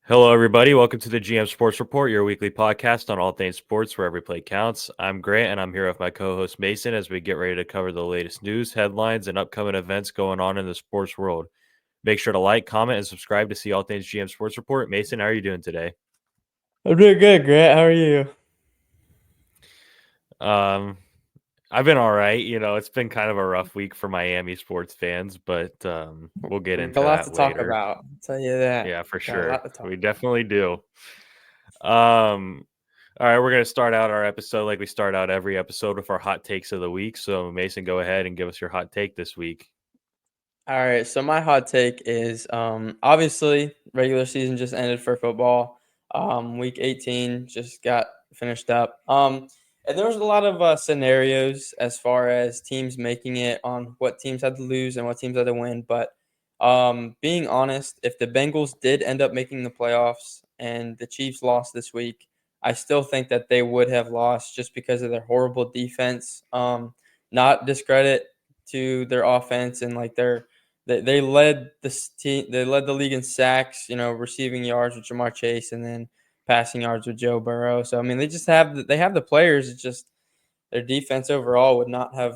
Hello, everybody. Welcome to the GM Sports Report, your weekly podcast on all things sports where every play counts. I'm Grant, and I'm here with my co-host Mason as we get ready to cover the latest news, headlines, and upcoming events going on in the sports world. Make sure to like, comment, and subscribe to see all things GM Sports Report. Mason, how are you doing today? I'm doing good, Grant. How are you? Um, I've been all right. It's been kind of a rough week for Miami sports fans, but we'll get We got into a lot to that talk later. about. I'll tell you that. Yeah, for Got a sure. lot to talk We about. definitely do. Um, all right, we're going to start out our episode like we start out every episode with our hot takes of the week. So, Mason, go ahead and give us your hot take this week. All right, so my hot take is obviously regular season just ended for football. Week 18 just got finished up. And there was a lot of scenarios as far as teams making it on what teams had to lose and what teams had to win. But being honest, if the Bengals did end up making the playoffs and the Chiefs lost this week, I still think that they would have lost just because of their horrible defense. Not discredit to their offense and like they led this team. They led the league in sacks, receiving yards with Jamar Chase, and then passing yards with Joe Burrow. So I mean, they have the players. It's just their defense overall would not have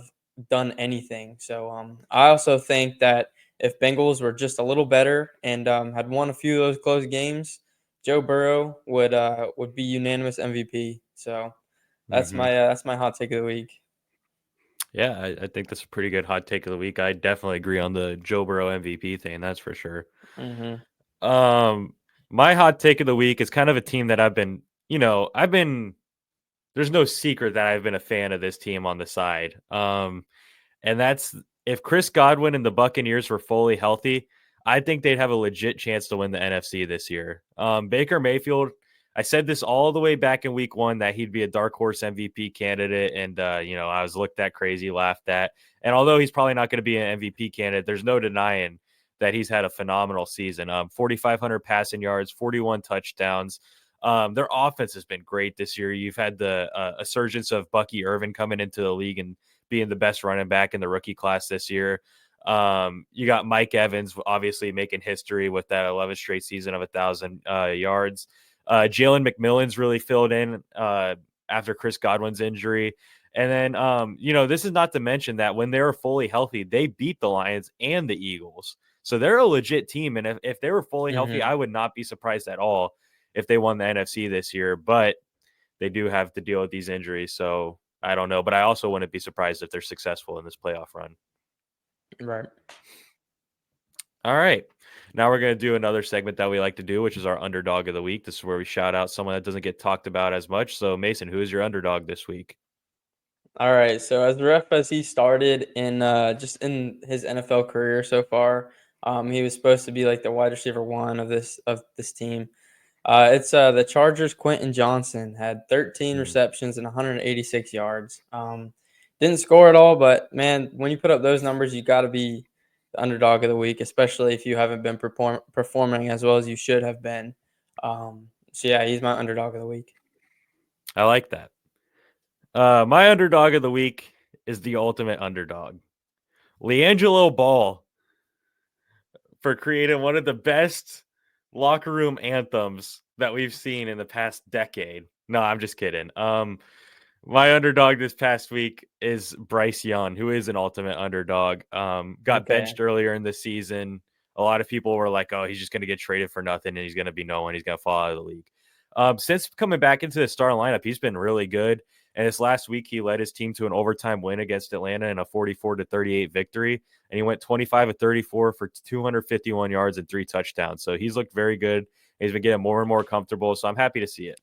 done anything. So I also think that if Bengals were just a little better and had won a few of those close games, Joe Burrow would be unanimous MVP. So Hmm that's my hot take of the week. Yeah, I think that's a pretty good hot take of the week. I definitely agree on the Joe Burrow MVP thing. That's for sure. Hmm. Um, my hot take of the week is kind of a team that there's no secret that I've been a fan of this team on the side. And that's if Chris Godwin and the Buccaneers were fully healthy, I think they'd have a legit chance to win the NFC this year. Baker Mayfield, I said this all the way back in week one that he'd be a dark horse MVP candidate. And, I was looked at crazy, laughed at. And although he's probably not going to be an MVP candidate, there's no denying that he's had a phenomenal season. 4,500 passing yards, 41 touchdowns. Their offense has been great this year. You've had the emergence of Bucky Irvin coming into the league and being the best running back in the rookie class this year. You got Mike Evans obviously making history with that 11th straight season of 1,000 yards. Jalen McMillan's really filled in after Chris Godwin's injury. And then, this is not to mention that when they were fully healthy, they beat the Lions and the Eagles. So they're a legit team. And if they were fully healthy, Hmm. I would not be surprised at all if they won the NFC this year. But they do have to deal with these injuries. So I don't know. But I also wouldn't be surprised if they're successful in this playoff run. Right. All right. Now we're going to do another segment that we like to do, which is our underdog of the week. This is where we shout out someone that doesn't get talked about as much. So, Mason, who is your underdog this week? All right. So as rough as he started in just in his NFL career so far, he was supposed to be like the wide receiver one of this team. It's the Chargers. Quentin Johnson had 13 Hmm. receptions and 186 yards. Didn't score at all, but man, when you put up those numbers, you got to be the underdog of the week, especially if you haven't been performing as well as you should have been. So yeah, he's my underdog of the week. I like that. My underdog of the week is the ultimate underdog, LiAngelo Ball, for creating one of the best locker room anthems that we've seen in the past decade. No, I'm just kidding. My underdog this past week is Bryce Young, who is an ultimate underdog. Got Okay. benched earlier in the season. A lot of people were like, "Oh, he's just going to get traded for nothing, and he's going to be no one. He's going to fall out of the league." Since coming back into the starting lineup, he's been really good. And this last week, he led his team to an overtime win against Atlanta in a 44-38 victory. And he went 25 of 34 for 251 yards and 3 touchdowns. So he's looked very good. He's been getting more and more comfortable. So I'm happy to see it.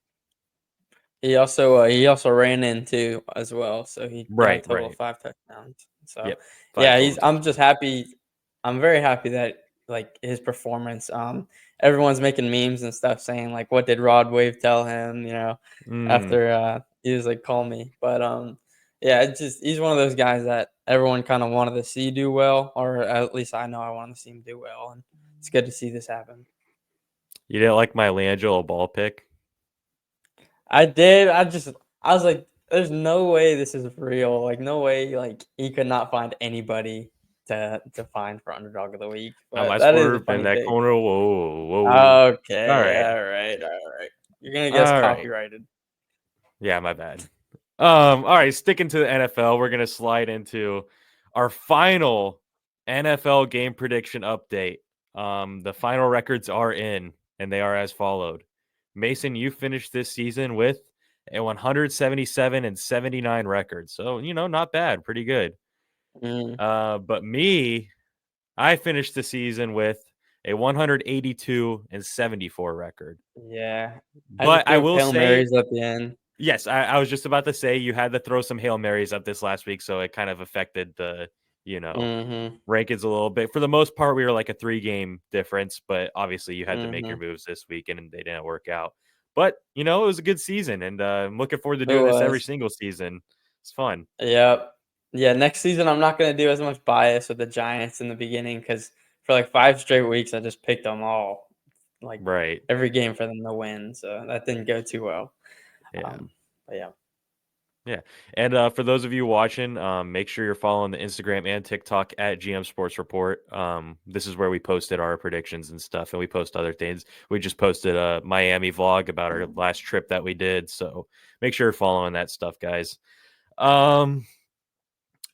He also ran in too as well, so he got a Right, total of right. 5 touchdowns. So Yep. Five yeah, total I'm just touchdowns. happy. I'm very happy that like his performance. Everyone's making memes and stuff saying like, "What did Rod Wave tell him?" Mm. After he was like, "Call me." But yeah, it's just he's one of those guys that everyone kind of wanted to see do well, or at least I know I wanted to see him do well, and it's good to see this happen. You didn't like my Langelo Ball pick? I did. I was like, there's no way this is real. Like, no way, like, he could not find anybody. to find for underdog of the week, I but might that is a swerve in funny that take. corner. Whoa, whoa. All Okay, right. all right, all right. You're gonna guess All right. copyrighted. Yeah, my bad. All right, sticking to the NFL, we're gonna slide into our final NFL game prediction update. The final records are in, and they are as followed. Mason, you finished this season with a 177 and 79 record. So, not bad, pretty good. Mm, But me, I finished the season with a 182 and 74 record. yeah, I But just I threw will Hail say, Marys at the end. yes, I was just about to say you had to throw some Hail Marys up this last week, so it kind of affected the, you know, Mhm, rankings a little bit. For the most part, we were like a 3-game difference, but obviously you had to make your mhm. moves this weekend and they didn't work out. But, it was a good season, and I'm looking forward to It doing this every was. single season. It's fun. Yep. Yeah, next season, I'm not gonna do as much bias with the Giants in the beginning because for, like, 5 straight weeks, I just picked them all, like, Right. every game for them to win, so that didn't go too well. Yeah. But yeah. Yeah. And for those of you watching, make sure you're following the Instagram and TikTok at GM Sports Report. This is where we posted our predictions and stuff, and we post other things. We just posted a Miami vlog about our last trip that we did. So make sure you're following that stuff, guys. Um,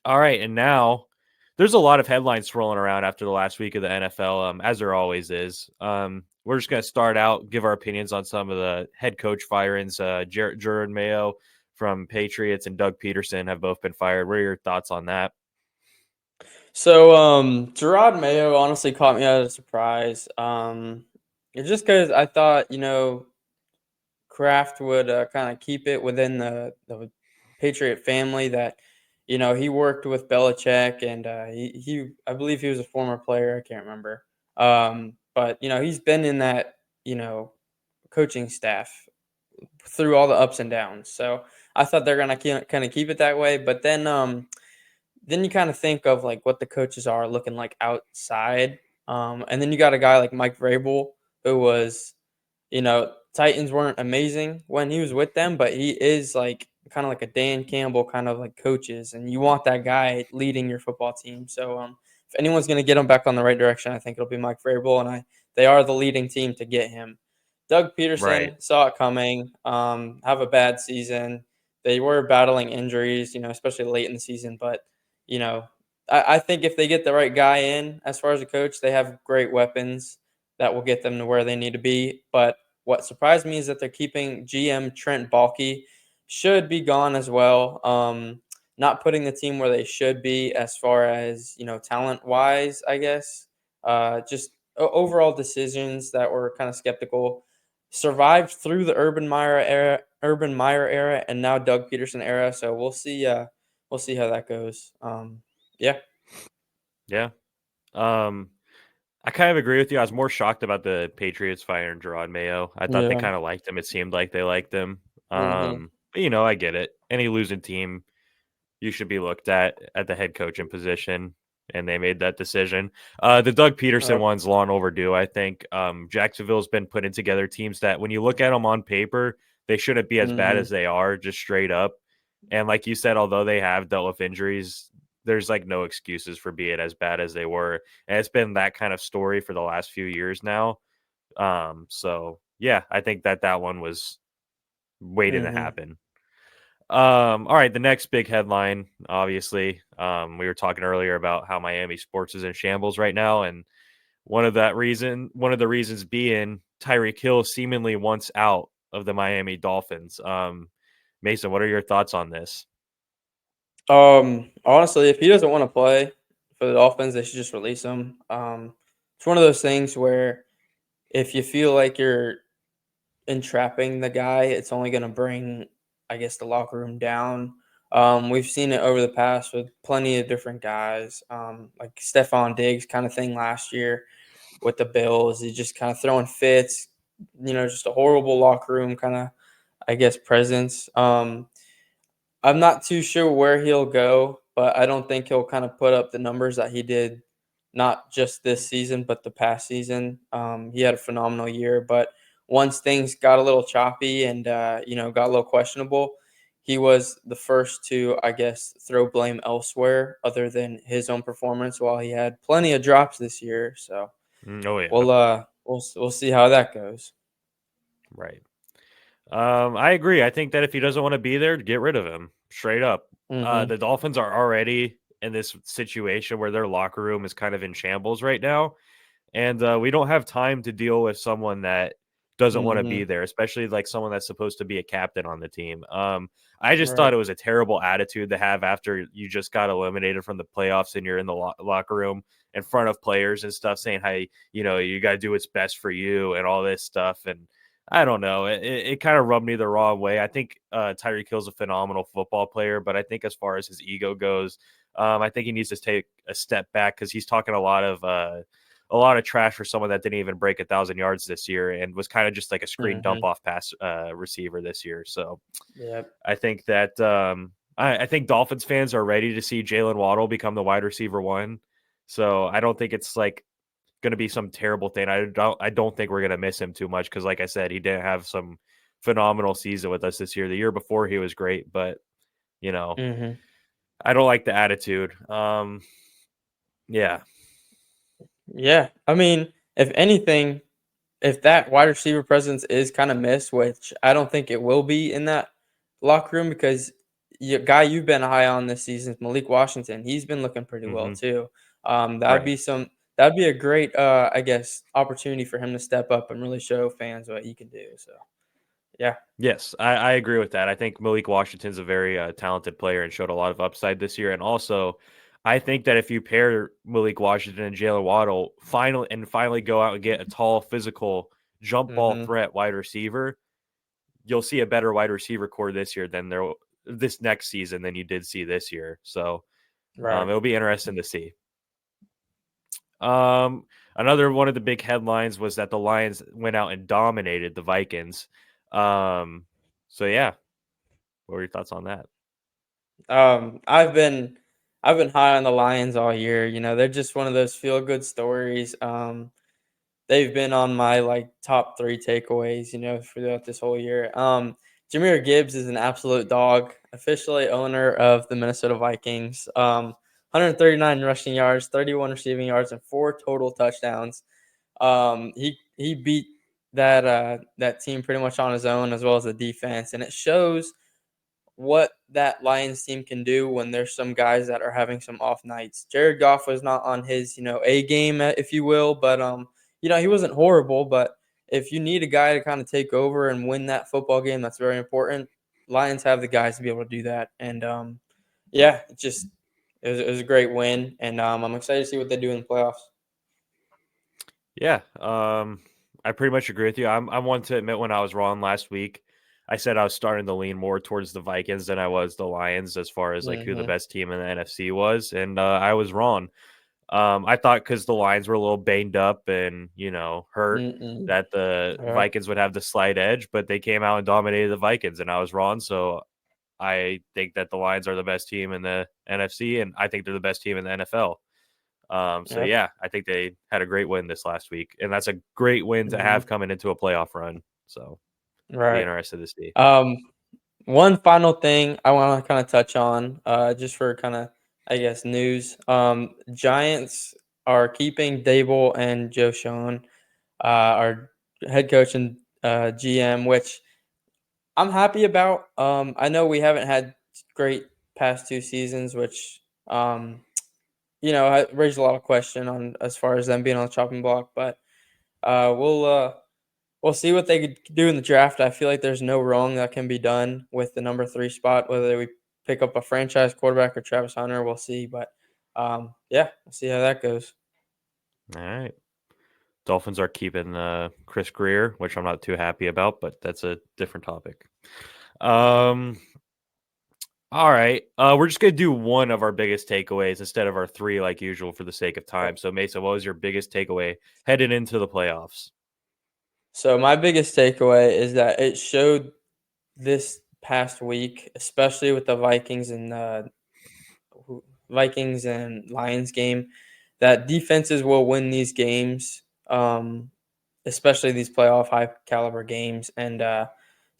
all right. And now there's a lot of headlines swirling around after the last week of the NFL, as there always is. We're just going to start out, give our opinions on some of the head coach firings. Jared Mayo from Patriots and Doug Peterson have both been fired. What are your thoughts on that? So, Gerard Mayo honestly caught me out of surprise. It's just because I thought, Kraft would kind of keep it within the Patriot family that, he worked with Belichick and I believe he was a former player. I can't remember. But, he's been in that, coaching staff through all the ups and downs. So I thought they're going to kind of keep it that way. But then you kind of think of like what the coaches are looking like outside. And then you got a guy like Mike Vrabel who was, Titans weren't amazing when he was with them, but he is like kind of like a Dan Campbell kind of like coaches, and you want that guy leading your football team. So if anyone's going to get him back on the right direction, I think it'll be Mike Vrabel, and they are the leading team to get him. Doug Right. Peterson saw it coming. Have a bad season. They were battling injuries, especially late in the season, but you know, I think if they get the right guy in as far as a coach, they have great weapons that will get them to where they need to be. But what surprised me is that they're keeping GM Trent Baalke, should be gone as well. Not putting the team where they should be as far as talent wise, I guess. Just overall decisions that were kind of skeptical. Survived through the Urban Meyer era, and now Doug Peterson era. So we'll see. We'll see how that goes. Yeah. Yeah. Um, I kind of agree with you. I was more shocked about the Patriots firing Gerard Mayo. I thought they Yeah. kind of liked him. It seemed like they liked him. Mhm. But, I get it. Any losing team, you should be looked at the head coaching position, and they made that decision. The Doug Peterson Yep. one's long overdue, I think. Jacksonville's been putting together teams that when you look at them on paper, they shouldn't be as bad Mhm. as they are, just straight up. And like you said, although they have dealt with injuries, there's like no excuses for being as bad as they were. And it's been that kind of story for the last few years now. So yeah, I think that one was waiting to Mhm. happen. All right, the next big headline, obviously, we were talking earlier about how Miami sports is in shambles right now, and one of the reasons being Tyreek Hill seemingly wants out of the Miami Dolphins. Mason, what are your thoughts on this? Honestly, if he doesn't want to play for the Dolphins, they should just release him. It's one of those things where if you feel like you're entrapping the guy, it's only going to bring, I guess, the locker room down. We've seen it over the past with plenty of different guys, like Stephon Diggs kind of thing last year with the Bills. He's just kind of throwing fits, just a horrible locker room kind of, I guess, presence. I'm not too sure where he'll go, but I don't think he'll kind of put up the numbers that he did, not just this season, but the past season. He had a phenomenal year, but once things got a little choppy and got a little questionable, he was the first to, I guess, throw blame elsewhere other than his own performance. While he had plenty of drops this year, so Oh yeah, we'll see how that goes. right. I agree. I think that if he doesn't want to be there, get rid of him straight up. Mm-hmm. The Dolphins are already in this situation where their locker room is kind of in shambles right now, and we don't have time to deal with someone that doesn't want to be Mm-hmm. there, especially like someone that's supposed to be a captain on the team. I just thought Right. it was a terrible attitude to have after you just got eliminated from the playoffs and you're in the locker room in front of players and stuff, saying, "Hey, you got to do what's best for you" and all this stuff. And I don't know, it kind of rubbed me the wrong way. I think Tyreek Hill's a phenomenal football player, but I think as far as his ego goes, I think he needs to take a step back because he's talking a lot of trash for someone that didn't even break 1,000 yards this year and was kind of just like a screen dump Mm-hmm. off pass receiver this year. So Yep. I think that I think Dolphins fans are ready to see Jalen Waddle become the wide receiver one. So I don't think it's like going to be some terrible thing. I don't think we're going to miss him too much because, like I said, he didn't have some phenomenal season with us this year. The year before he was great, but you know Mm-hmm. I don't like the attitude. Yeah. Yeah. I mean, if anything, if that wide receiver presence is kind of missed, which I don't think it will be in that locker room because guy you've been high on this season, Malik Washington, he's been looking pretty well Hmm. too. Right. That'd be a great I guess opportunity for him to step up and really show fans what he can do. So yeah. Yes, I agree with that. I think Malik Washington's a very talented player and showed a lot of upside this year. And also, I think that if you pair Malik Washington and Jalen Waddle finally go out and get a tall, physical jump ball Mm-hmm. threat wide receiver, you'll see a better wide receiver core this year than this next season than you did see this year. So Right. it'll be interesting to see. Um, Another one of the big headlines was that the Lions went out and dominated the Vikings. Um, so yeah, what were your thoughts on that? Um, I've been I've been high on the Lions all year. You know, they're just one of those feel good stories. They've been on my like top three takeaways, throughout this whole year. Jahmyr Gibbs is an absolute dog, officially owner of the Minnesota Vikings. 139 rushing yards, 31 receiving yards, and four total touchdowns. He beat that team pretty much on his own as well as the defense, and it shows what that Lions team can do when there's some guys that are having some off nights. Jared Goff was not on his, A game, if you will, but he wasn't horrible, but if you need a guy to kind of take over and win that football game, that's very important. Lions have the guys to be able to do that. And yeah, it was a great win, and I'm excited to see what they do in the playoffs. Yeah, I pretty much agree with you. I'm one to admit when I was wrong last week. I said I was starting to lean more towards the Vikings than I was the Lions as far as like who the Mm-hmm. best team in the NFC was, and I was wrong. I thought because the Lions were a little banged up and hurt Mm-mm. that the Yeah. Vikings would have the slight edge, but they came out and dominated the Vikings, and I was wrong. So I think that the Lions are the best team in the NFC, and I think they're the best team in the NFL. So Yep. yeah, I think they had a great win this last week, and that's a great win to Mm-hmm. have coming into a playoff run. So be Right. interested to see. Um, One final thing I want to kind of touch on, just for kind of, I guess, news. Giants are keeping Dable and Joe Schoen, our head coach and GM, which I'm happy about. I know we haven't had great past two seasons, which raised a lot of question on as far as them being on the chopping block. But uh, we'll uh, we'll see what they could do in the draft. I feel like there's no wrong that can be done with the number three spot. Whether we pick up a franchise quarterback or Travis Hunter, we'll see. But yeah, we'll see how that goes. All right. Dolphins are keeping Chris Greer, which I'm not too happy about, but that's a different topic. Hmm. Um, all right. We're just gonna do one of our biggest takeaways instead of our three, like usual, for the sake of time. Okay. So, Mesa, what was your biggest takeaway heading into the playoffs? So my biggest takeaway is that it showed this past week, especially with the Vikings and Lions game, that defenses will win these games, especially these playoff high caliber games. And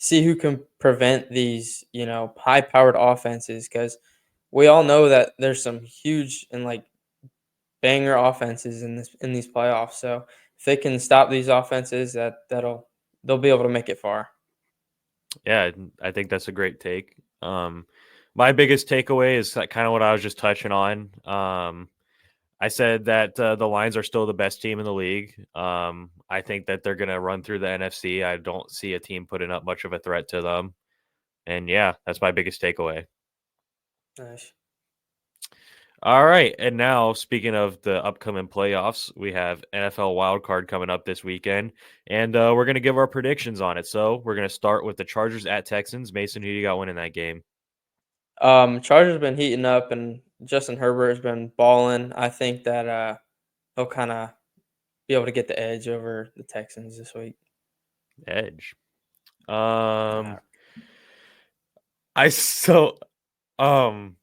see who can prevent these, high-powered offenses. Because we all know that there's some huge and like banger offenses in these playoffs. So if they can stop these offenses, they'll be able to make it far. Yeah, I think that's a great take. My biggest takeaway is kind of what I was just touching on. I said that the Lions are still the best team in the league. I think that they're going to run through the NFC. I don't see a team putting up much of a threat to them. And yeah, that's my biggest takeaway. Nice. All right. And now, speaking of the upcoming playoffs, we have NFL wildcard coming up this weekend. And we're going to give our predictions on it. So we're going to start with the Chargers at Texans. Mason, who you got winning that game? Chargers been heating up, and Justin Herbert has been balling. I think that he'll kind of be able to get the edge over the Texans this week. Edge. Uh, I so um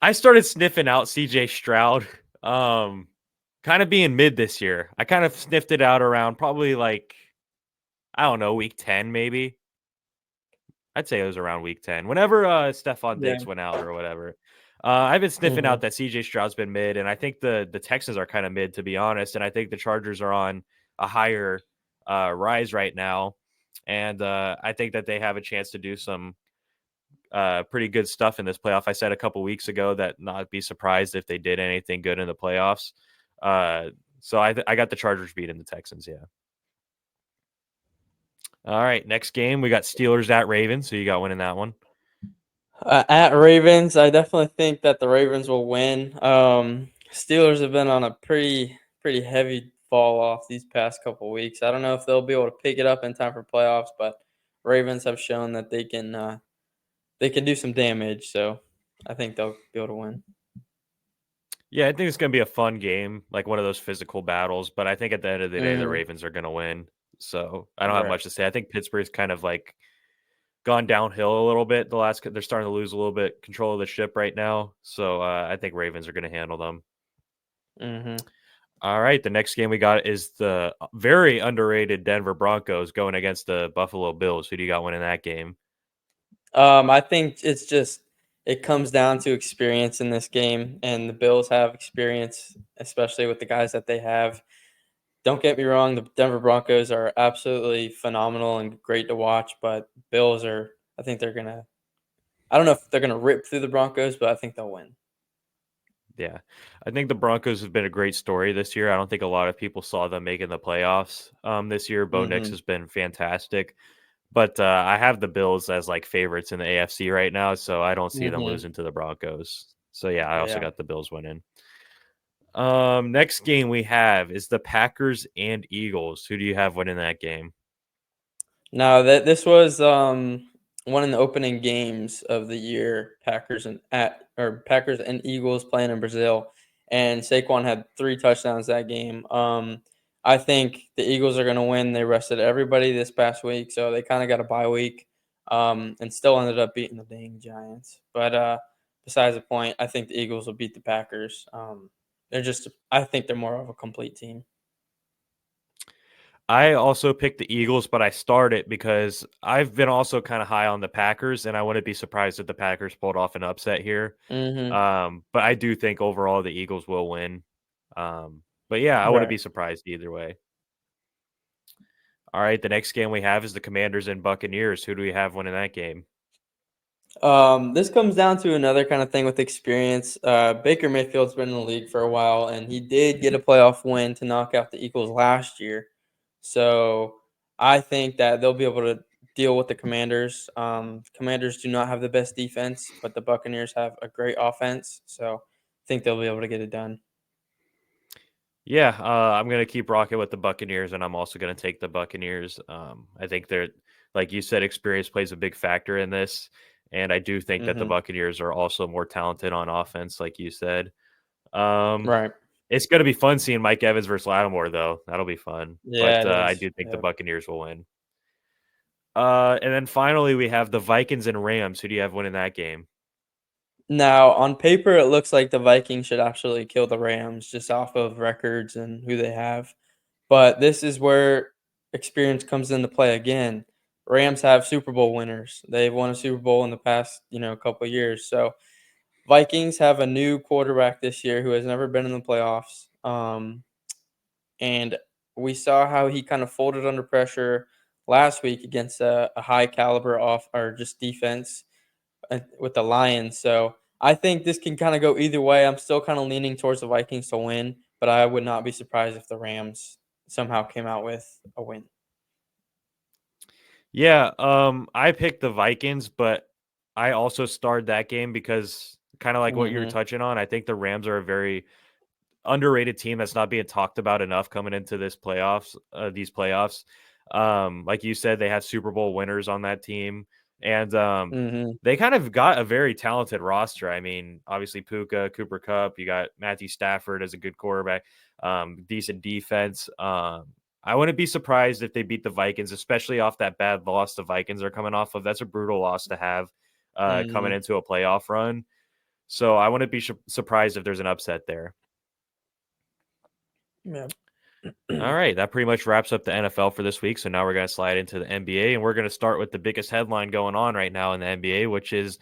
I started sniffing out CJ Stroud kind of being mid this year. I kind of sniffed it out around probably like I don't know, week 10 maybe. I'd say it was around week 10. Whenever Stephon yeah. Diggs went out or whatever. I've been sniffing hmm out that CJ Stroud's been mid, and I think the Texans are kind of mid to be honest, and I think the Chargers are on a higher rise right now. And I think that they have a chance to do some pretty good stuff in this playoff. I said a couple weeks ago that not be surprised if they did anything good in the playoffs. So I got the Chargers beating the Texans. Yeah. All right. Next game we got Steelers at Ravens. So you got winning that one. At Ravens, I definitely think that the Ravens will win. Steelers have been on a pretty heavy fall off these past couple weeks. I don't know if they'll be able to pick it up in time for playoffs, but Ravens have shown that they can do some damage. So I think they'll be able to win. Yeah, I think it's gonna be a fun game, like one of those physical battles. But I think at the end of the day, the hmm Ravens are gonna win. So I don't have Right. much to say. I think Pittsburgh's kind of like gone downhill a little bit. They're starting to lose a little bit control of the ship right now. So I think Ravens are gonna handle them. hmm All right, the next game we got is the very underrated Denver Broncos going against the Buffalo Bills. Who do you got winning that game? I think it comes down to experience in this game, and the Bills have experience, especially with the guys that they have. Don't get me wrong, the Denver Broncos are absolutely phenomenal and great to watch, but Bills are I think they're gonna I don't know if they're gonna rip through the Broncos, but I think they'll win. Yeah, I think the Broncos have been a great story this year. I don't think a lot of people saw them making the playoffs this year. Bo Nix Mhm. has been fantastic, but I have the Bills as like favorites in the AFC right now, so I don't see them Mhm. losing to the Broncos. So yeah, I also Yeah. got the Bills winning. Next game we have is the Packers and Eagles. Who do you have winning that game? No, that this was one of the opening games of the year, Packers and Eagles playing in Brazil, and Saquon had 3 touchdowns that game. I think the Eagles are going to win. They rested everybody this past week, so they kind of got a bye week, and still ended up beating the dang Giants. But besides the point, I think the Eagles will beat the Packers. I think they're more of a complete team. I also picked the Eagles, but I started because I've been also kind of high on the Packers, and I wouldn't be surprised if the Packers pulled off an upset here. hmm But I do think overall the Eagles will win. But yeah, I wouldn't Right. be surprised either way. All right, the next game we have is the Commanders and Buccaneers. Who do we have winning that game? This comes down to another kind of thing with experience. Baker Mayfield's been in the league for a while, and he did get a playoff win to knock out the Eagles last year. So I think that they'll be able to deal with the Commanders. Commanders do not have the best defense, but the Buccaneers have a great offense. So I think they'll be able to get it done. Yeah, I'm gonna keep rocking with the Buccaneers, and I'm also gonna take the Buccaneers. I think they're like you said, experience plays a big factor in this, and I do think that the hmm Buccaneers are also more talented on offense, like you said. Um, Right. it's gonna be fun seeing Mike Evans versus Lattimore, though. That'll be fun. Yeah, But it I is. do think the Yeah. Buccaneers will win. And then finally we have the Vikings and Rams. Who do you have winning that game? Now, on paper, it looks like the Vikings should absolutely kill the Rams just off of records and who they have. But this is where experience comes into play again. Rams have Super Bowl winners. They've won a Super Bowl in the past, couple of years. So Vikings have a new quarterback this year who has never been in the playoffs. And we saw how he kind of folded under pressure last week against a high caliber off or just defense with the Lions. So I think this can kind of go either way. I'm still kind of leaning towards the Vikings to win, but I would not be surprised if the Rams somehow came out with a win. Yeah, I picked the Vikings, but I also starred that game because kind of like what you were Mm-hmm. touching on, I think the Rams are a very underrated team that's not being talked about enough coming into these playoffs. Like you said, they have Super Bowl winners on that team, and Mm-hmm. they kind of got a very talented roster. I mean, obviously Puka, Cooper Cup, you got Matthew Stafford as a good quarterback, decent defense. I wouldn't be surprised if they beat the Vikings, especially off that bad loss the Vikings are coming off of. That's a brutal loss to have coming Mm-hmm. into a playoff run. So I wouldn't be surprised if there's an upset there. Yeah. All right, that pretty much wraps up the NFL for this week. So now we're going to slide into the NBA, and we're going to start with the biggest headline going on right now in the NBA, which is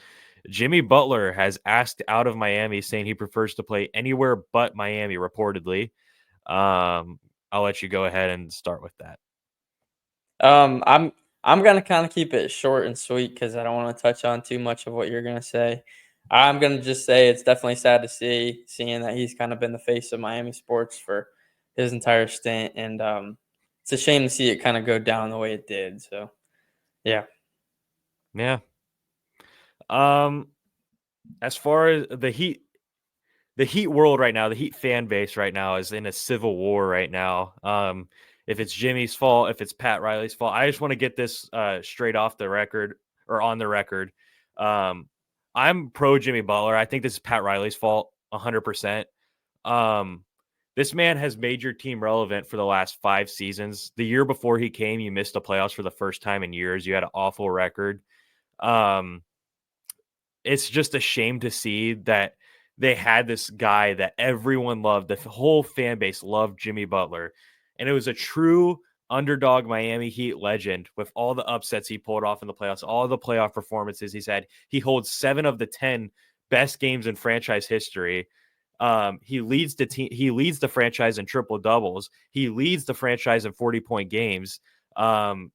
Jimmy Butler has asked out of Miami, saying he prefers to play anywhere but Miami, reportedly. I'll let you go ahead and start with that. I'm gonna kind of keep it short and sweet because I don't want to touch on too much of what you're gonna say. I'm gonna just say it's definitely sad to seeing that he's kind of been the face of Miami sports for his entire stint, and it's a shame to see it kind of go down the way it did. So yeah. Yeah. Um, as far as the Heat world right now, the Heat fan base right now is in a civil war right now. If it's Jimmy's fault, if it's Pat Riley's fault, I just want to get this straight off the record or on the record. Um, I'm pro Jimmy Butler. I think this is Pat Riley's fault, 100%. This man has made your team relevant for the last 5 seasons. The year before he came, you missed the playoffs for the first time in years. You had an awful record. Um, it's just a shame to see that they had this guy that everyone loved. The whole fan base loved Jimmy Butler. And it was a true underdog Miami Heat legend with all the upsets he pulled off in the playoffs, all the playoff performances he's had. He holds 7 of the 10 best games in franchise history. He leads the team. He leads the franchise in triple doubles. He leads the franchise in 40-point games. Um,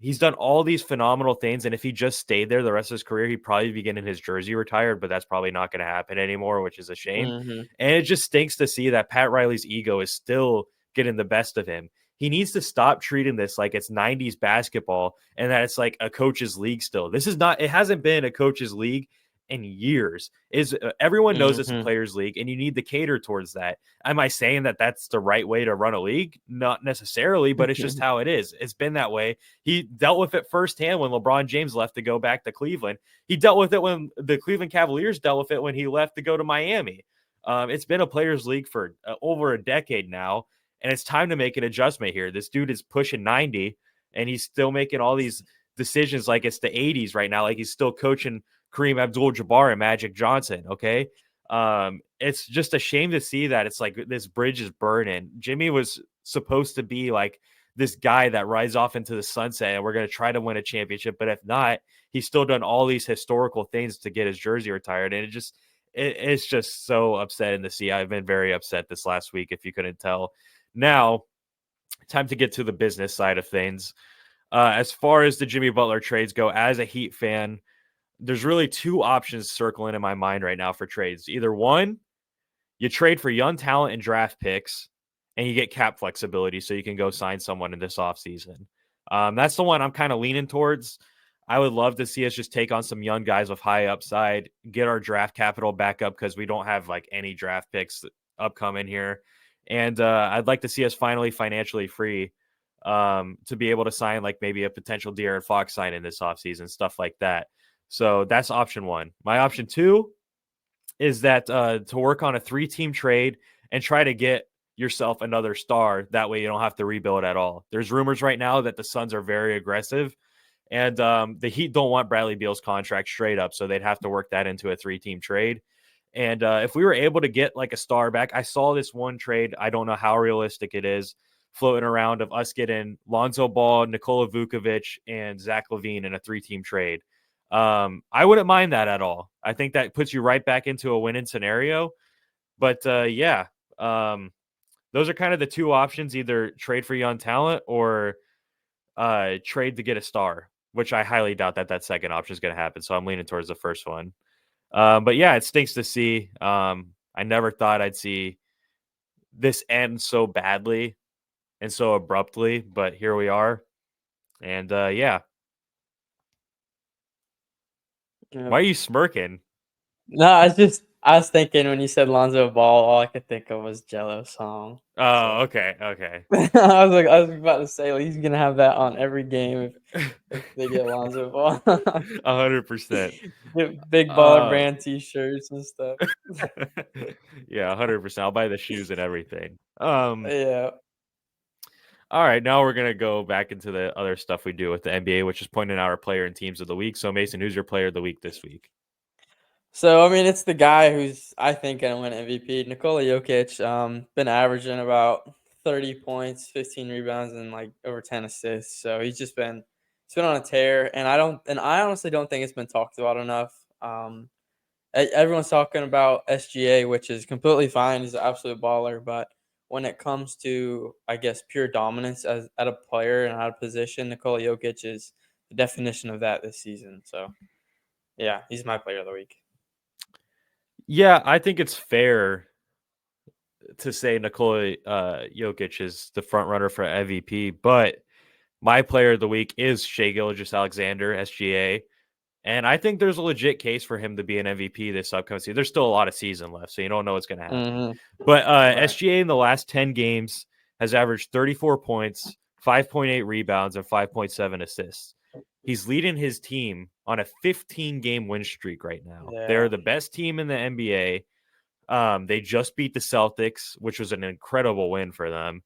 He's done all these phenomenal things, and if he just stayed there the rest of his career, he'd probably be getting his jersey retired, but that's probably not going to happen anymore, which is a shame. Mm-hmm. And it just stinks to see that Pat Riley's ego is still getting the best of him. He needs to stop treating this like it's 90s basketball and that it's like a coach's league still. This is not, it hasn't been a coach's league in years. Is everyone knows it's a Mm-hmm. players league and you need to cater towards that. Am I saying that that's the right way to run a league? Not necessarily, but it's just how it is. It's been that way. He dealt with it firsthand when LeBron James left to go back to Cleveland. He dealt with it when the Cleveland Cavaliers dealt with it when he left to go to Miami. It's been a players league for over a decade now, and it's time to make an adjustment here. This dude is pushing 90, and he's still making all these decisions like it's the 80s right now, like he's still coaching Kareem Abdul-Jabbar and Magic Johnson, okay? It's just a shame to see that it's like this bridge is burning. Jimmy was supposed to be like this guy that rides off into the sunset and we're going to try to win a championship. But if not, he's still done all these historical things to get his jersey retired. And it's just so upsetting to see. I've been very upset this last week, if you couldn't tell. Now, time to get to the business side of things. As far as the Jimmy Butler trades go, as a Heat fan, there's really 2 options circling in my mind right now for trades. Either one, you trade for young talent and draft picks, and you get cap flexibility so you can go sign someone in this offseason. That's the one I'm kind of leaning towards. I would love to see us just take on some young guys with high upside, get our draft capital back up because we don't have like any draft picks upcoming here. And I'd like to see us finally financially free to be able to sign like maybe a potential De'Aaron Fox sign in this offseason, stuff like that. So that's option one. My option two is that to work on a 3-team trade and try to get yourself another star. That way you don't have to rebuild at all. There's rumors right now that the Suns are very aggressive, and the Heat don't want Bradley Beal's contract straight up, so they'd have to work that into a 3-team trade. And if we were able to get like a star back, I saw this one trade. I don't know how realistic it is floating around of us getting Lonzo Ball, Nikola Vukovic, and Zach LaVine in a 3-team trade. I wouldn't mind that at all. I think that puts you right back into a winning scenario. But yeah, those are kind of the two options: either trade for young talent or trade to get a star, which I highly doubt that second option is going to happen. So I'm leaning towards the first one. But yeah, it stinks to see. I never thought I'd see this end so badly and so abruptly, but here we are. And yeah, why Yep. are you smirking? No, I was thinking when you said Lonzo Ball, all I could think of was Jello song. Oh, So okay, okay. I was about to say, like, he's gonna have that on every game if they get Lonzo Ball. 100%. Get big baller Uh, brand T-shirts and stuff. yeah, 100%. I'll buy the shoes and everything. Yeah. All right, now we're gonna go back into the other stuff we do with the NBA, which is pointing out our player and teams of the week. So Mason, who's your player of the week this week? So I mean, it's the guy who's I think gonna win MVP, Nikola Jokic. Been averaging about 30 points, 15 rebounds, and like over 10 assists. So he's been on a tear, and I honestly don't think it's been talked about enough. Everyone's talking about SGA, which is completely fine. He's an absolute baller, but when it comes to, I guess, pure dominance as at a player and out of position, Nikola Jokic is the definition of that this season. So yeah, he's my player of the week. Yeah, I think it's fair to say Nikola Jokic is the front runner for MVP, but my player of the week is Shai Gilgeous-Alexander, SGA. And I think there's a legit case for him to be an MVP this upcoming season. There's still a lot of season left, so you don't know what's going to happen. Hmm. But Right. SGA in the last 10 games has averaged 34 points, 5.8 rebounds, and 5.7 assists. He's leading his team on a 15-game win streak right now. They're Yeah. the best team in the NBA. They just beat the Celtics, which was an incredible win for them.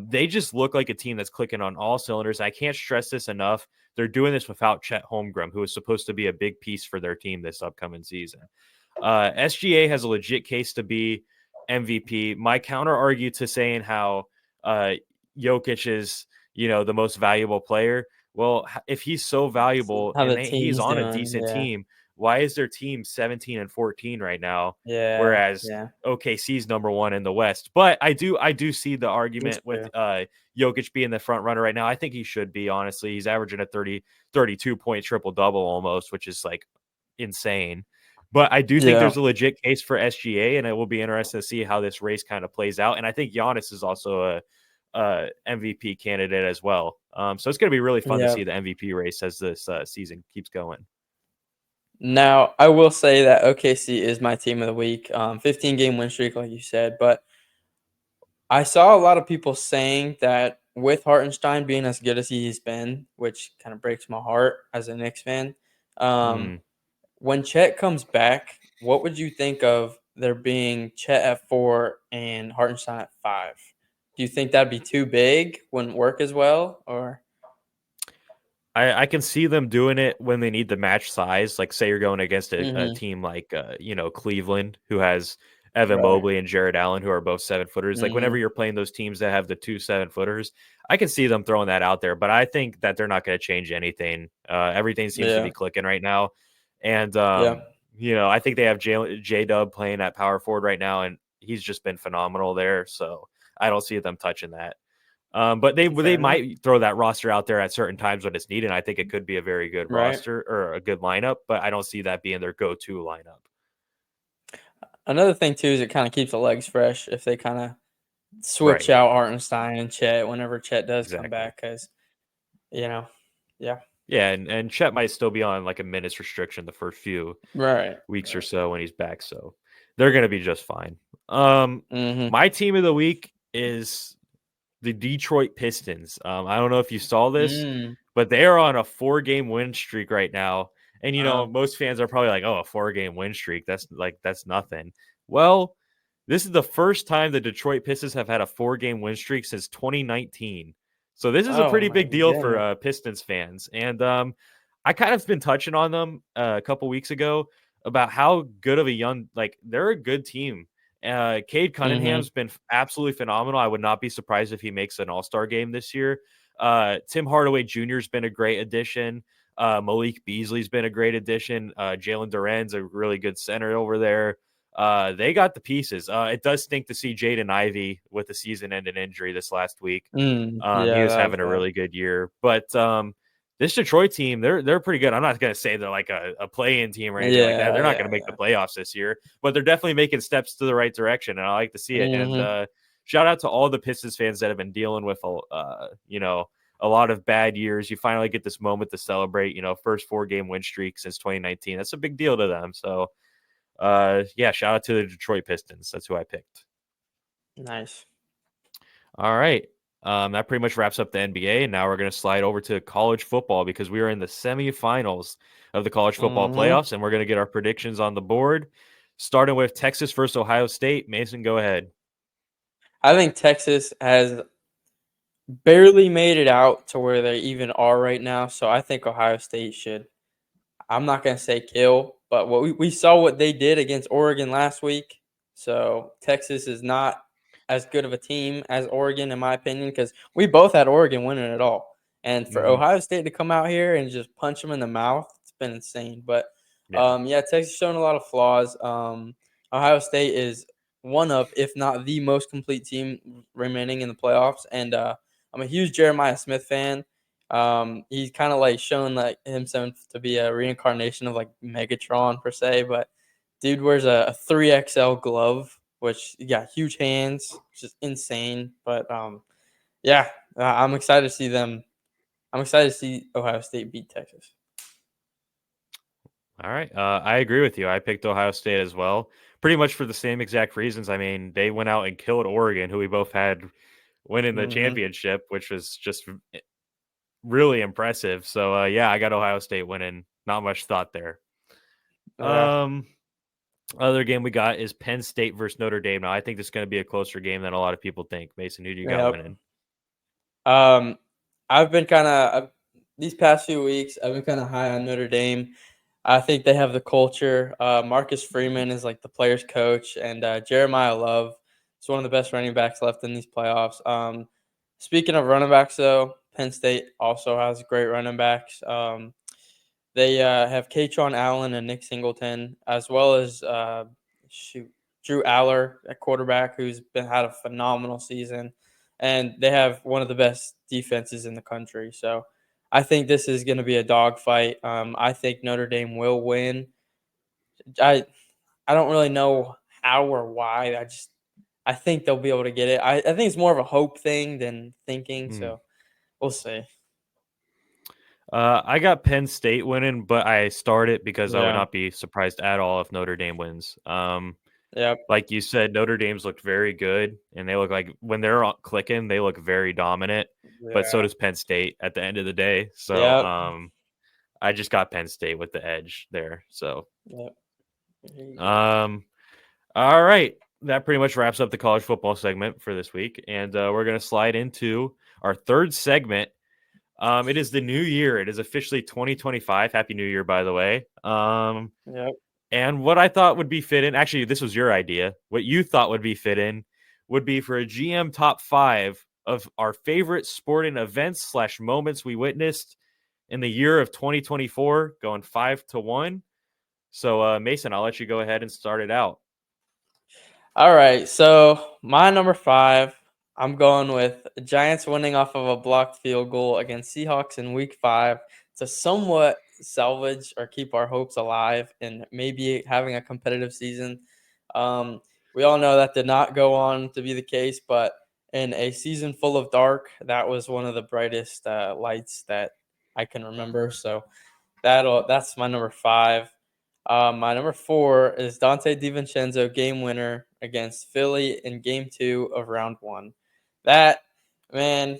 They just look like a team that's clicking on all cylinders. I can't stress this enough. They're doing this without Chet Holmgren, who is supposed to be a big piece for their team this upcoming season. SGA has a legit case to be MVP. My counter argue to saying how Jokic is, the most valuable player. Well, if he's so valuable How and the he's team's on a doing. decent Yeah. team, why is their team 17-14 right now? Yeah. Whereas Yeah. OKC's number one in the West. But I do see the That's argument with true. Jokic being the front runner right now. I think he should be, honestly. He's averaging a 32-point triple double almost, which is like insane. But I do think Yeah. there's a legit case for SGA, and it will be interesting to see how this race kind of plays out. And I think Giannis is also a MVP candidate as well. So it's going to be really fun to Yeah. see the MVP race as this season keeps going. Now, I will say that OKC is my team of the week. 15-game win streak, like you said, but I saw a lot of people saying that with Hartenstein being as good as he's been, which kind of breaks my heart as a Knicks fan. Um, Mm. when Chet comes back, what would you think of there being Chet at 4 and Hartenstein at 5? Do you think that'd be too big? Wouldn't work as well, or? I can see them doing it when they need the match size. Like, say you're going against a Mhm. team like, Cleveland, who has Evan Right. Mobley and Jared Allen, who are both 7-footers. Like, whenever Mhm. you're playing those teams that have the two 7-footers, I can see them throwing that out there. But I think that they're not going to change anything. Everything seems to be Yeah. clicking right now. And, Yeah. I think they have J Dub playing at power forward right now, and he's just been phenomenal there. So I don't see them touching that. But they Fair enough. might throw that roster out there at certain times when it's needed. I think it could be a very good Right. roster or a good lineup, but I don't see that being their go-to lineup. Another thing too is it kind of keeps the legs fresh if they kind of switch Right. out Hartenstein and Chet whenever Chet does come Exactly. back, because you know, yeah, Yeah, and Chet might still be on like a minutes restriction the first few right, weeks or right. so when he's back, so they're gonna be just fine. Um, Mhm. my team of the week is the Detroit Pistons. I don't know if you saw this, Mm. but they are on a 4-game win streak right now. And Wow. most fans are probably like, "Oh, a 4-game win streak. That's nothing." Well, this is the first time the Detroit Pistons have had a 4-game win streak since 2019. So this is a Oh pretty my big deal for goodness. Pistons fans. And I kind of been touching on them a couple weeks ago about how good of a they're a good team. Cade Mhm. Cunningham's been absolutely phenomenal. I would not be surprised if he makes an All-Star game this year. Tim Hardaway Jr. has been a great addition. Malik Beasley's been a great addition. Jalen Duren's a really good center over there. They got the pieces. It does stink to see Jaden Ivey with a season-ending injury this last week. He Yeah, was that was having a bad. really good year, but this Detroit team, they're pretty good. I'm not going to say they're like a play-in team or anything like that. Yeah, They're not going yeah, to make the yeah. playoffs this year, but they're definitely making steps to the right direction, and I like to see it. And Mhm. shout out to all the Pistons fans that have been dealing with a lot of bad years. You finally get this moment to celebrate. First 4-game win streak since 2019. That's a big deal to them. So, yeah, shout out to the Detroit Pistons. That's who I picked. Nice. All right. That pretty much wraps up the NBA. And now we're going to slide over to college football because we are in the semifinals of the college football Mhm. playoffs, and we're going to get our predictions on the board. Starting with Texas versus Ohio State. Mason, go ahead. I think Texas has barely made it out to where they even are right now, so I think Ohio State should. I'm not gonna say kill, but what we saw what they did against Oregon last week. So Texas is not as good of a team as Oregon, in my opinion, because we both had Oregon winning it all. And for Hmm. Ohio State to come out here and just punch them in the mouth, it's been insane. But Yeah. yeah, Texas showing a lot of flaws. Ohio State is one of, if not the most complete team remaining in the playoffs. And I'm a huge Jeremiah Smith fan. He's kind of like shown like himself to be a reincarnation of like Megatron per se, but dude wears a 3XL glove, which you got huge hands, just insane. But yeah, I'm excited to see them. I'm excited to see Ohio State beat Texas. All right. I agree with you. I picked Ohio State as well, pretty much for the same exact reasons. I mean, they went out and killed Oregon, who we both had winning the Hmm. championship, which was just really impressive. So, yeah, I got Ohio State winning. Not much thought there. Yeah. Um, Other game we got is Penn State versus Notre Dame. Now, I think this is going to be a closer game than a lot of people think. Mason, who do you got Yep. winning? Um, I've been kind of these past few weeks. I've been kind of high on Notre Dame. I think they have the culture. Marcus Freeman is like the players' coach, and Jeremiah Love is one of the best running backs left in these playoffs. Speaking of running backs, though, Penn State also has great running backs. They have Katron Allen and Nick Singleton, as well as Drew Aller at quarterback, who's been had a phenomenal season, and they have one of the best defenses in the country. So I think this is going to be a dogfight. I think Notre Dame will win. I I don't really know how or why. I think they'll be able to get it. I think it's more of a hope thing than thinking. Hmm. So we'll see. I got Penn State winning, but I start it because I would Yeah. not be surprised at all if Notre Dame wins. Yep. Like you said, Notre Dame's looked very good, and they look like when they're clicking, they look very dominant. But so Yeah. does Penn State at the end of the day. So, Yep. I just got Penn State with the edge there. So, Yep. There you go. um, all right, that pretty much wraps up the college football segment for this week, and we're gonna slide into our third segment. It is the new year. It is officially 2025. Happy New Year, by the way. Yep. And what I thought would be fit in, actually, this was your idea. What you thought would be fit in would be for a GM top 5 of our favorite sporting events slash moments we witnessed in the year of 2024, going 5-1. So, Mason, I'll let you go ahead and start it out. All right. So my number five, I'm going with Giants winning off of a blocked field goal against Seahawks in Week 5 to somewhat salvage or keep our hopes alive and maybe having a competitive season. Um, we all know that did not go on to be the case, but in a season full of dark, that was one of the brightest lights that I can remember. So that's my number five. My number four is Dante DiVincenzo game winner against Philly in game 2 of round 1. That man,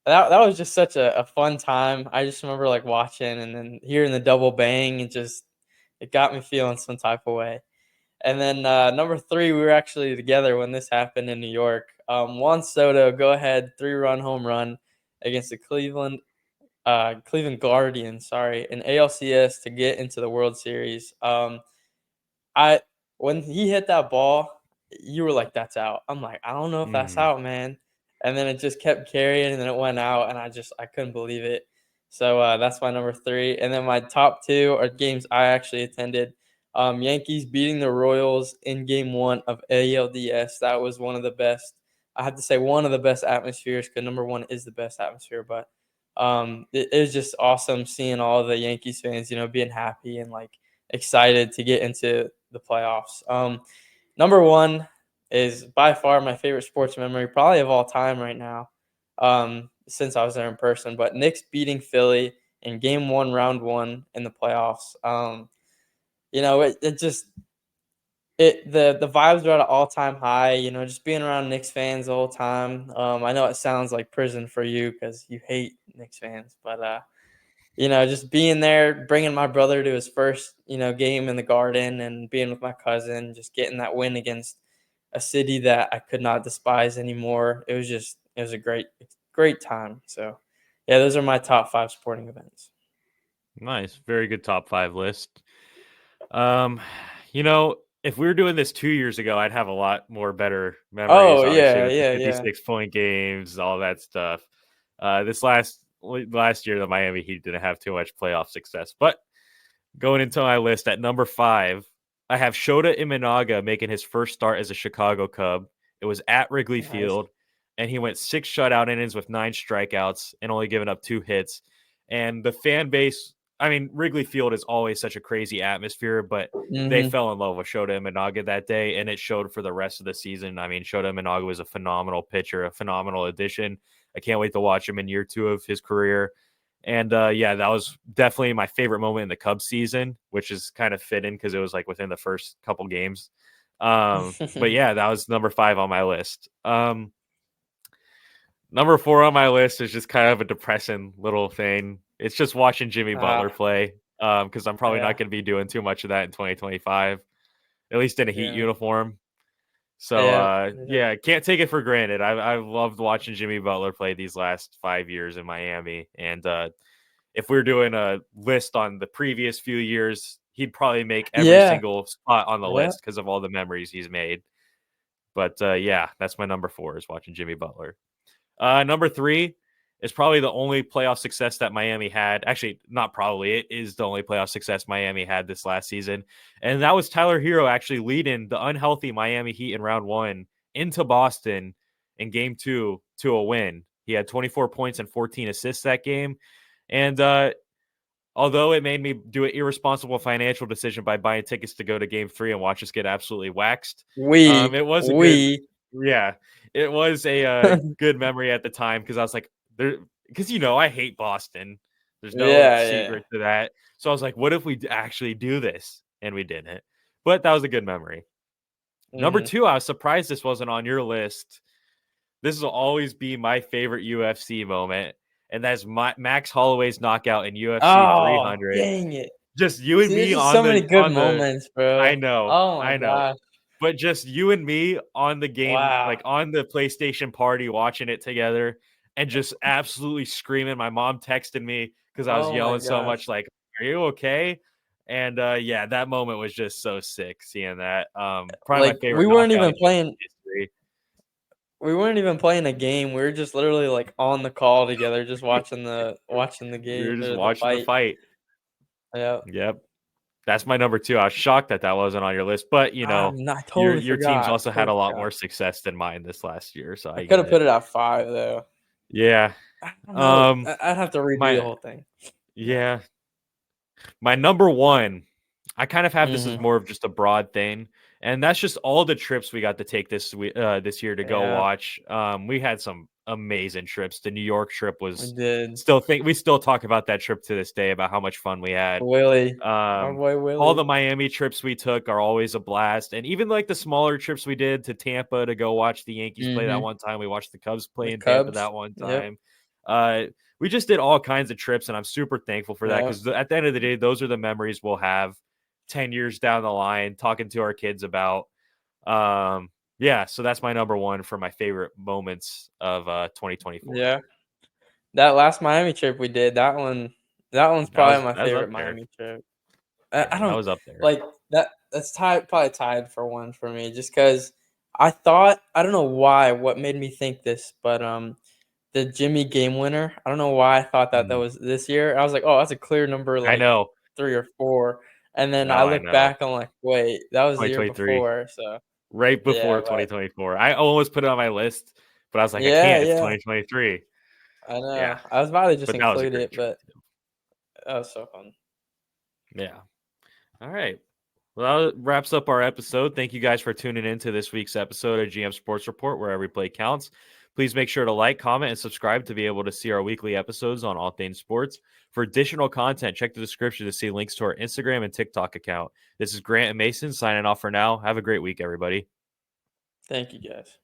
that was just such a fun time. I just remember like watching and then hearing the double bang and just it got me feeling some type of way. And then number 3, we were actually together when this happened in New York. Juan Soto go ahead 3-run home run against the Cleveland Guardians, sorry, in ALCS to get into the World Series. I When he hit that ball, you were like, "That's out." I'm like, "I don't know if that's Mm, out, man." And then it just kept carrying, and then it went out, and I couldn't believe it. So, that's my number 3, and then my top 2 are games I actually attended. Yankees beating the Royals in game 1 of ALDS. That was one of the best, I have to say, one of the best atmospheres, 'cause number 1 is the best atmosphere, but, it was just awesome seeing all the Yankees fans, being happy and, like, excited to get into the playoffs. Number 1 is by far my favorite sports memory, probably of all time right now, since I was there in person, but Knicks beating Philly in game 1, round 1 in the playoffs. It just the vibes are at an all-time high, just being around Knicks fans the whole time. I know it sounds like prison for you because you hate Knicks fans, but, just being there, bringing my brother to his first, game in the Garden and being with my cousin, just getting that win against a city that I could not despise anymore. It was a great time. So, yeah, those are my top 5 sporting events. nice. Very good top five list. Um, you know, if we were doing this 2 years ago, I'd have a lot more better memories, Oh, obviously, yeah, with the yeah, yeah. 56-point games, all that stuff. This last year, the Miami Heat didn't have too much playoff success. But going into my list at number 5, I have Shota Imanaga making his first start as a Chicago Cub. It was at Wrigley Nice. Field, and he went 6 shutout innings with 9 strikeouts and only giving up 2 hits. And the fan base, I mean, Wrigley Field is always such a crazy atmosphere, but they Mhm. fell in love with Shota Imanaga that day, and it showed for the rest of the season. I mean, Shota Imanaga was a phenomenal pitcher, a phenomenal addition. I can't wait to watch him in year 2 of his career. And yeah, that was definitely my favorite moment in the Cubs season, which is kind of fitting because it was like within the first couple games. But yeah, that was number 5 on my list. Number 4 on my list is just kind of a depressing little thing. It's just watching Jimmy Butler Ah, play because I'm probably not yeah, going to be doing too much of that in 2025, at least in a Heat yeah, uniform. So yeah, yeah. yeah, can't take it for granted. I've loved watching Jimmy Butler play these last 5 years in Miami, and if we are doing a list on the previous few years, he'd probably make every Yeah, single spot on the yeah. list because of all the memories he's made. But yeah, that's my number 4 is watching Jimmy Butler. Number 3 is probably the only playoff success that Miami had. Actually, not probably. It is the only playoff success Miami had this last season. And that was Tyler Hero actually leading the unhealthy Miami Heat in round 1 into Boston in game 2 to a win. He had 24 points and 14 assists that game. And although it made me do an irresponsible financial decision by buying tickets to go to game 3 and watch us get absolutely waxed, We it was a good, we yeah, it was a good memory at the time because I was like, there, because I hate Boston. There's no Yeah, yeah. secret to that. So I was like, what if we actually do this? And we didn't. But that was a good memory. Number Mhm. 2, I was surprised this wasn't on your list. This will always be my favorite UFC moment, and that's Max Holloway's knockout in UFC Oh, 300. dang it. Just you and See, there's me just so on many the good moments, I bro. know, Oh my I know. gosh. But just you and me on the game, Wow. like on the PlayStation party watching it together and just absolutely screaming. My mom texted me because I was Oh my yelling so gosh. much, like, "Are you okay?" And yeah, that moment was just so sick seeing that. Probably my Like, favorite knockout in UFC history. we weren't even playing a game. We were just literally, like, on the call together, just watching the We were game just or the watching the fight. fight. Yeah. Yep. That's my number 2. I was shocked that that wasn't on your list, but, I your totally your team's forgot, also had a totally lot forgot. more success than mine this last year, so I I get coulda it. put it at 5, though. Yeah. I don't know. Um, I'd have to redo the my whole thing. yeah, my number 1, I kind of have this as Mhm. more of just a broad thing, and that's just all the trips we got to take this year to go Yeah, watch. We had some amazing trips. The New York trip we was did. we still talk about that trip to this day about how much fun we had. Willie. Our Um, boy all the Willie. Miami trips we took are always a blast, and even like the smaller trips we did to Tampa to go watch the Yankees play that Mhm. one time. We watched the Cubs play The in Tampa Cubs. that one Yep, time. Uh, we just did all kinds of trips, and I'm super thankful for that yep. because at the end of the day, those are the memories we'll have 10 years down the line, talking to our kids about. Um, yeah, so that's my number 1 for my favorite moments of 2024. Yeah. That last Miami trip we did, that one's probably my That was up favorite there. Miami trip. I Yeah, that don't was up there. like, that's tied probably tied for 1 for me just 'cause, I don't know why, what made me think this, but the Jimmy game winner. I don't know why I thought that Mm, was this year. I was like, oh, that's a clear number, I like know. 3 or 4. And then I Oh, I look know. back, I'm like, wait, that was the year 2023, before. So right yeah, before but 2024. I almost put it on my list, but I was like, I yeah, can't. It's yeah, 2023. I Yeah, know. I was about to just but that was a include great it, trade but too. that was so fun. Yeah. All right. Well, that wraps up our episode. Thank you guys for tuning in to this week's episode of GM Sports Report, where every play counts. Please make sure to like, comment, and subscribe to be able to see our weekly episodes on all things sports. For additional content, check the description to see links to our Instagram and TikTok account. This is Grant and Mason signing off for now. Have a great week, everybody. Thank you guys.